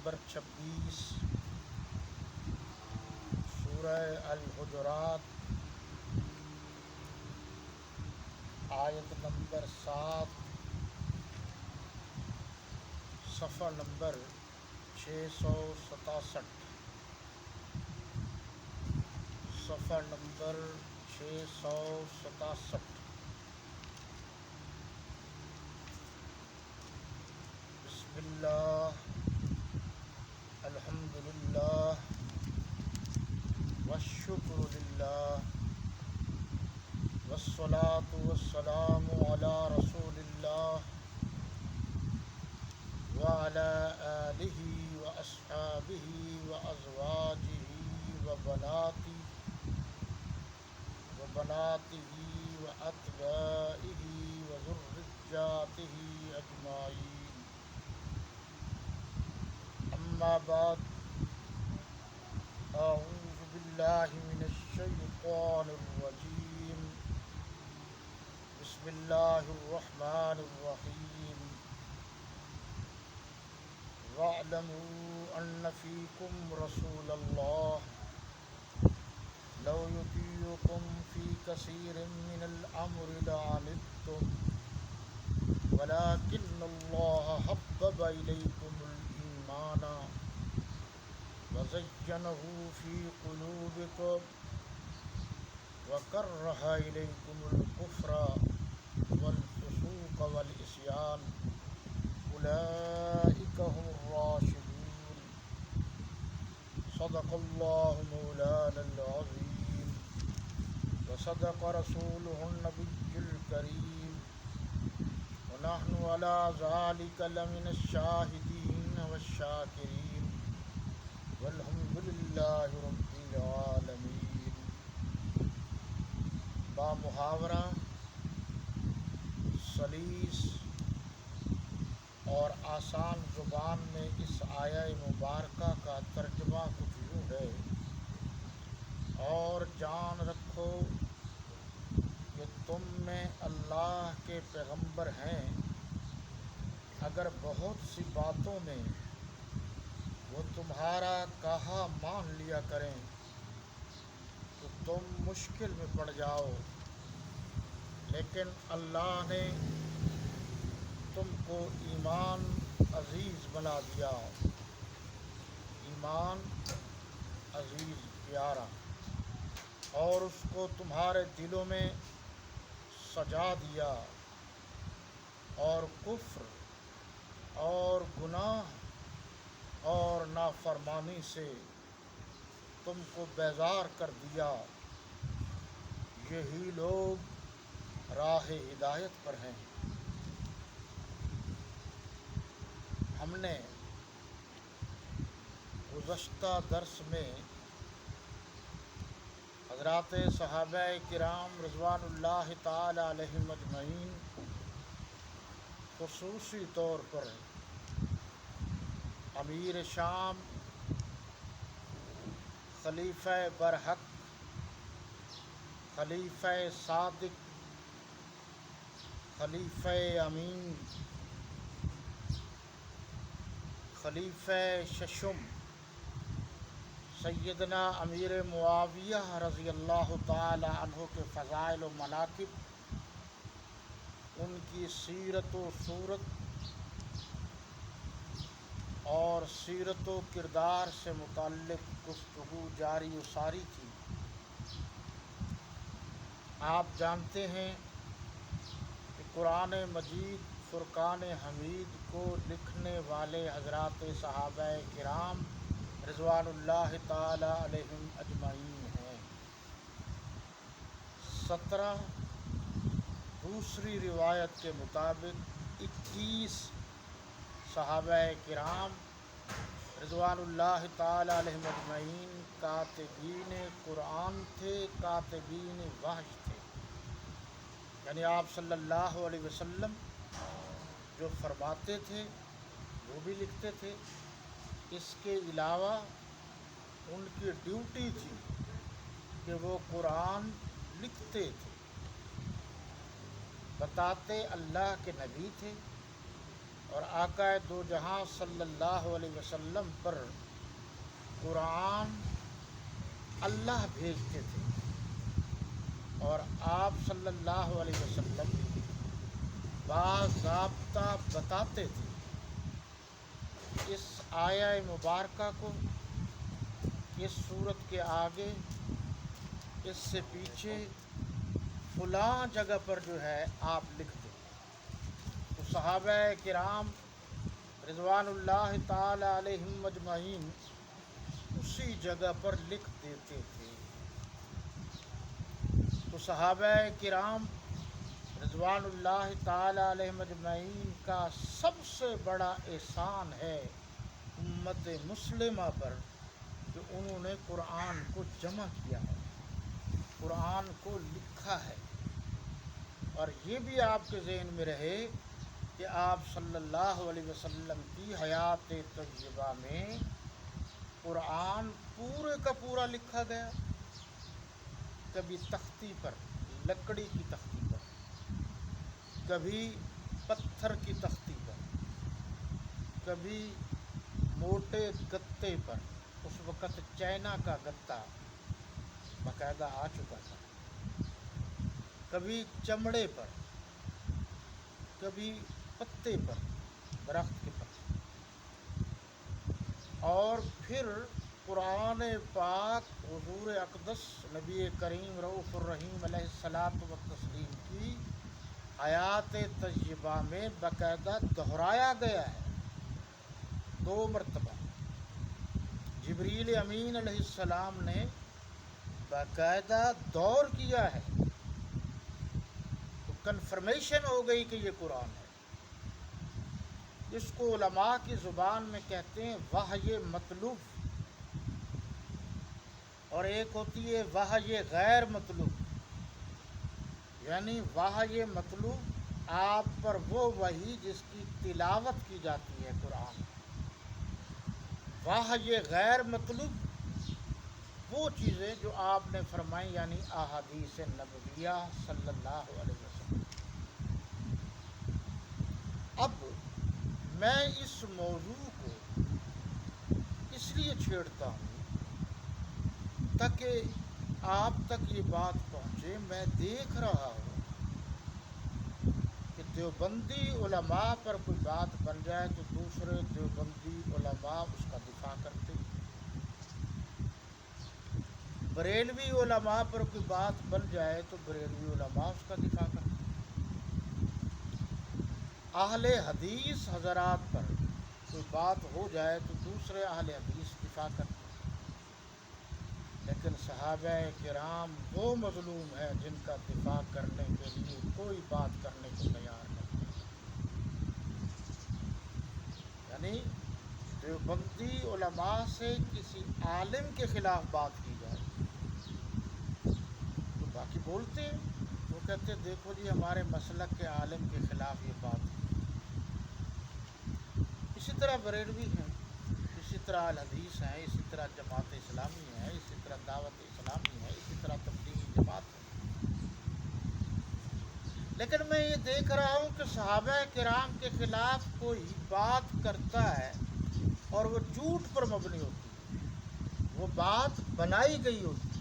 Number 26، سورہ الحجرات، آیت number 7، صفحہ نمبر 667، صفحہ نمبر 667۔ بسم اللہ، الحمد للہ، والشکر للہ، والصلاة والسلام علی رسول اللہ وعلی آلہ واصحابہ وازواجہ وبناتہ واتباعہ وذرریاتہ اجمعین، اما بعد، اعوذ باللہ من الشیطان الرجیم، بسم اللہ الرحمن الرحیم۔ وَاعْلَمُوا أَنَّ فِيكُمْ رَسُولَ اللَّهِ لَوْ يُطِيعُكُمْ فِي كَثِيرٍ مِّنَ الْأَمْرِ لَعَنِتُّمْ وَلَٰكِنَّ اللَّهَ حَبَّبَ إِلَيْكُمُ الْإِيمَانَ وَزَيَّنَهُ فِي قُلُوبِكُمْ وَكَرَّهَ إِلَيْكُمُ الْكُفْرَ وَالْفُسُوقَ وَالْعِصْيَانَ أُولَٰئِكَ هُمُ الرَّاشِدُونَ۔ صدق اللہ مولانا العظیم وصدق رسولہ النبی الکریم، ونحن علی ذلک لمن الشاہدین والشاکرین، والحمد للہ رب العالمین۔ بامحاورہ سلیس اور آسان زبان میں اس آیہ مبارکہ کا ترجمہ کچھ یوں ہے: اور جان رکھو کہ تم میں اللہ کے پیغمبر ہیں، اگر بہت سی باتوں میں وہ تمہارا کہا مان لیا کریں تو تم مشکل میں پڑ جاؤ، لیکن اللہ نے تم کو ایمان عزیز بنا دیا، ایمان عزیز پیارا، اور اس کو تمہارے دلوں میں سجا دیا، اور کفر اور گناہ اور نافرمانی سے تم کو بیزار کر دیا، یہی لوگ راہ ہدایت پر ہیں۔ ہم نے گزشتہ درس میں حضرات صحابہ کرام رضوان اللہ تعالی علیہم اجمعین، خصوصی طور پر امیر شام خلیفہ برحق، خلیفہ صادق، خلیفہ امین، خلیفہ ششم سیدنا امیر معاویہ رضی اللہ تعالی عنہ کے فضائل و مناقب، ان کی سیرت و صورت اور سیرت و کردار سے متعلق گفتگو جاری و ساری تھی۔ آپ جانتے ہیں کہ قرآن مجید فرقان حمید کو لکھنے والے حضرات صحابہ کرام رضوان اللہ تعالی علیہم اجمعین ہیں۔ 17 دوسری روایت کے مطابق 21 صحابہ کرام رضوان اللہ تعالی علیہم اجمعین کاتبین قرآن تھے، کاتبین وحی تھے، یعنی آپ صلی اللہ علیہ وسلم جو فرماتے تھے وہ بھی لکھتے تھے۔ اس کے علاوہ ان کی ڈیوٹی تھی کہ وہ قرآن لکھتے تھے، بتاتے اللہ کے نبی تھے، اور آقا دو جہاں صلی اللہ علیہ وسلم پر قرآن اللہ بھیجتے تھے، اور آپ صلی اللہ علیہ وسلم باضابطہ بتاتے تھے اس آیہ مبارکہ کو، اس صورت کے آگے، اس سے پیچھے فلاں جگہ پر جو ہے آپ لکھ دیں۔ تو صحابہ کرام رضوان اللہ تعالی علیہم اجمعین اسی جگہ پر لکھ دیتے تھے۔ تو صحابہ کرام رضوان اللہ تعالی علیہم اجمعین کا سب سے بڑا احسان ہے امت مسلمہ پر کہ انہوں نے قرآن کو جمع کیا ہے، قرآن کو لکھا ہے۔ اور یہ بھی آپ کے ذہن میں رہے کہ آپ صلی اللہ علیہ وسلم کی حیات طیبہ میں قرآن پورے کا پورا لکھا گیا، کبھی تختی پر، لکڑی کی تختی پر، کبھی پتھر کی تختی پر، کبھی موٹے گتے پر، اس وقت چائنا کا گتا باقاعدہ آ چکا تھا، کبھی چمڑے پر، کبھی پتے پر، درخت کے پتے، اور پھر قرآن پاک حضور اقدس نبی کریم رؤوف الرحیم علیہ الصلاۃ والتسلیم کی حیات طیبہ میں باقاعدہ دہرایا گیا ہے 2 مرتبہ۔ جبریل امین علیہ السلام نے باقاعدہ دور کیا ہے، تو کنفرمیشن ہو گئی کہ یہ قرآن ہے۔ اس کو علماء کی زبان میں کہتے ہیں وحی مطلوب، اور ایک ہوتی ہے وحی غیر مطلوب۔ یعنی وحی مطلوب آپ پر وہ وحی جس کی تلاوت کی جاتی ہے قرآن، وحی غیر مطلوب وہ چیزیں جو آپ نے فرمائی، یعنی احادیث نبویہ صلی اللہ علیہ وسلم۔ اب میں اس موضوع کو اس لیے چھیڑتا ہوں تاکہ آپ تک یہ بات پہنچے۔ میں دیکھ رہا ہوں کہ دیوبندی علماء پر کوئی بات بن جائے تو دوسرے دیوبندی علماء اس کا دفاع کرتے، بریلوی علماء پر کوئی بات بن جائے تو بریلوی علماء اس کا دفاع کرتے، اہل حدیث حضرات پر کوئی بات ہو جائے تو دوسرے اہل حدیث دفاع کرتے۔ لیکن صحابہ کرام وہ مظلوم ہیں جن کا دفاع کرنے کے لیے کوئی بات کرنے کو تیار نہیں۔ یعنی دیوبندی علماء سے کسی عالم کے خلاف بات کی جائے تو باقی بولتے ہیں، وہ کہتے ہیں دیکھو جی ہمارے مسلک کے عالم کے خلاف یہ بات ہے۔ اسی طرح بریلوی ہیں، اسی طرح الحدیث ہیں، اسی طرح جماعت اسلامی ہے، اسی طرح دعوت اسلامی ہے، اسی طرح تبلیغی جماعت ہے۔ لیکن میں یہ دیکھ رہا ہوں کہ صحابہ کرام کے خلاف کوئی بات کرتا ہے اور وہ جھوٹ پر مبنی ہوتی ہے، وہ بات بنائی گئی ہوتی ہے،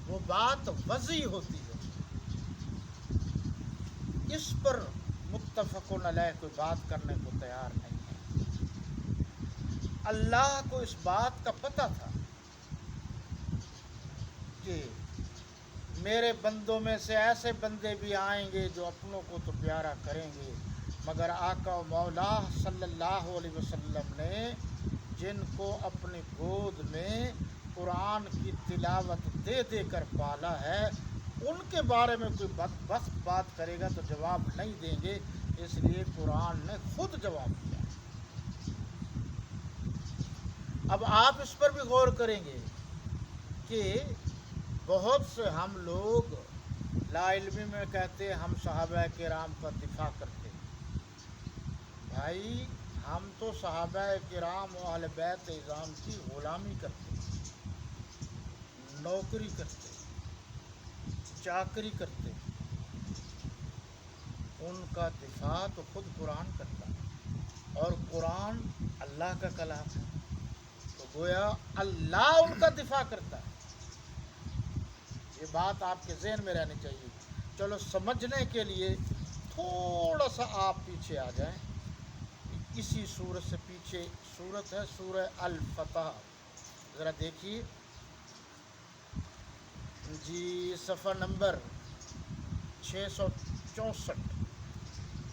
وہ بات وضعی ہوتی ہے، اس پر متفقون علیہ کوئی بات کرنے کو تیار نہیں ہے۔ اللہ کو اس بات کا پتہ تھا کہ میرے بندوں میں سے ایسے بندے بھی آئیں گے جو اپنوں کو تو پیارا کریں گے، مگر آقا و مولا صلی اللہ علیہ وسلم نے جن کو اپنی گود میں قرآن کی تلاوت دے دے کر پالا ہے، ان کے بارے میں کوئی بدبخت بات کرے گا تو جواب نہیں دیں گے، اس لیے قرآن نے خود جواب دیا۔ اب آپ اس پر بھی غور کریں گے کہ بہت سے ہم لوگ لا علمی میں کہتے ہیں ہم صحابہ کرام کا دفاع کرتے ہیں۔ بھائی ہم تو صحابہ کرام و اہل بیت اعظام کی غلامی کرتے، نوکری کرتے، چاکری کرتے، ان کا دفاع تو خود قرآن کرتا ہے۔ اور قرآن اللہ کا کلام ہے، تو گویا اللہ ان کا دفاع کرتا ہے۔ یہ بات آپ کے ذہن میں رہنی چاہیے۔ چلو سمجھنے کے لیے تھوڑا سا آپ پیچھے آ جائیں، اسی سورت سے پیچھے سورت ہے سورہ الفتح، ذرا دیکھیے جی، صفحہ نمبر 664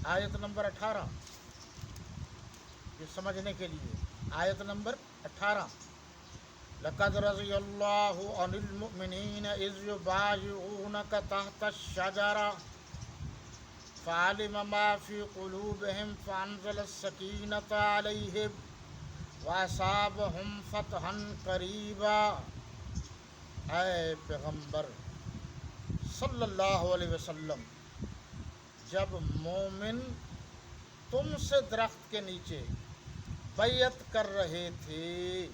آیت نمبر 18، یہ سمجھنے کے لیے آیت نمبر 18۔ لقد رضی اللہ عن المؤمنین اذ یبایعونک تحت الشجرہ فعلم ما فی قلوبہم فانزل السکینۃ علیہم واصابہم فتحا قریبا۔ اے پیغمبر صلی اللہ علیہ وسلم، جب مومن تم سے درخت کے نیچے بیعت کر رہے تھے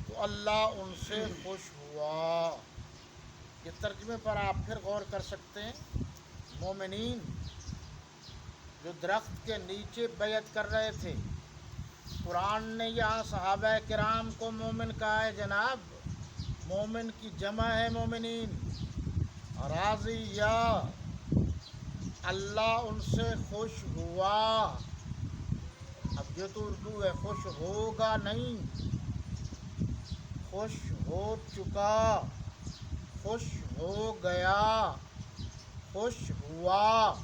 تو اللہ ان سے خوش ہوا۔ یہ ترجمے پر آپ پھر غور کر سکتے ہیں۔ مومنین جو درخت کے نیچے بیعت کر رہے تھے، قرآن نے یہاں صحابہ کرام کو مومن کہا ہے جناب، مومن کی جمع ہے مومنین۔ راضیہ، اللہ ان سے خوش ہوا۔ اب یہ تو اردو ہے، خوش ہوگا نہیں، خوش ہو چکا، خوش ہو گیا، خوش ہوا۔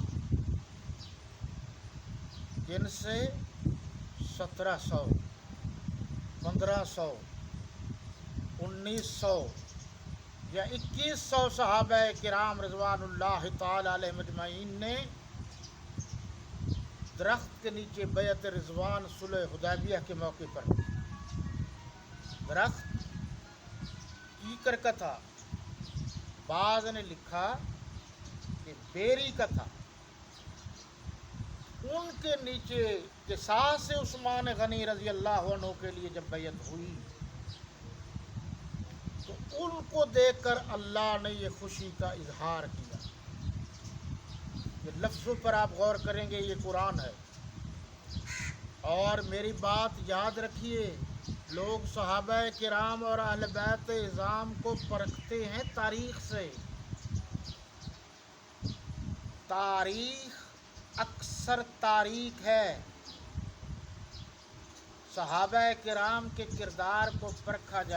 کن سے؟ 1700، 1500، 1900 یا 2100 صحابہ کرام رضوان اللہ تعالی علیہ مجمعین نے درخت کے نیچے بیعت رضوان صلح حدیبیہ کے موقع پر، درخت کیکر کا تھا، بعض نے لکھا کہ بیری کا تھا، ان کے نیچے کے ساتھ سے عثمان غنی رضی اللہ عنہ کے لیے جب بیعت ہوئی تو ان کو دیکھ کر اللہ نے یہ خوشی کا اظہار کیا۔ یہ لفظوں پر آپ غور کریں گے، یہ قرآن ہے۔ اور میری بات یاد رکھیے، لوگ صحابہ کرام اور اہل بیت اعظام کو پرکھتے ہیں تاریخ سے۔ تاریخ اکثر تاریخ ہے، صحابہ کرام کے کردار کو پرکھا جائے۔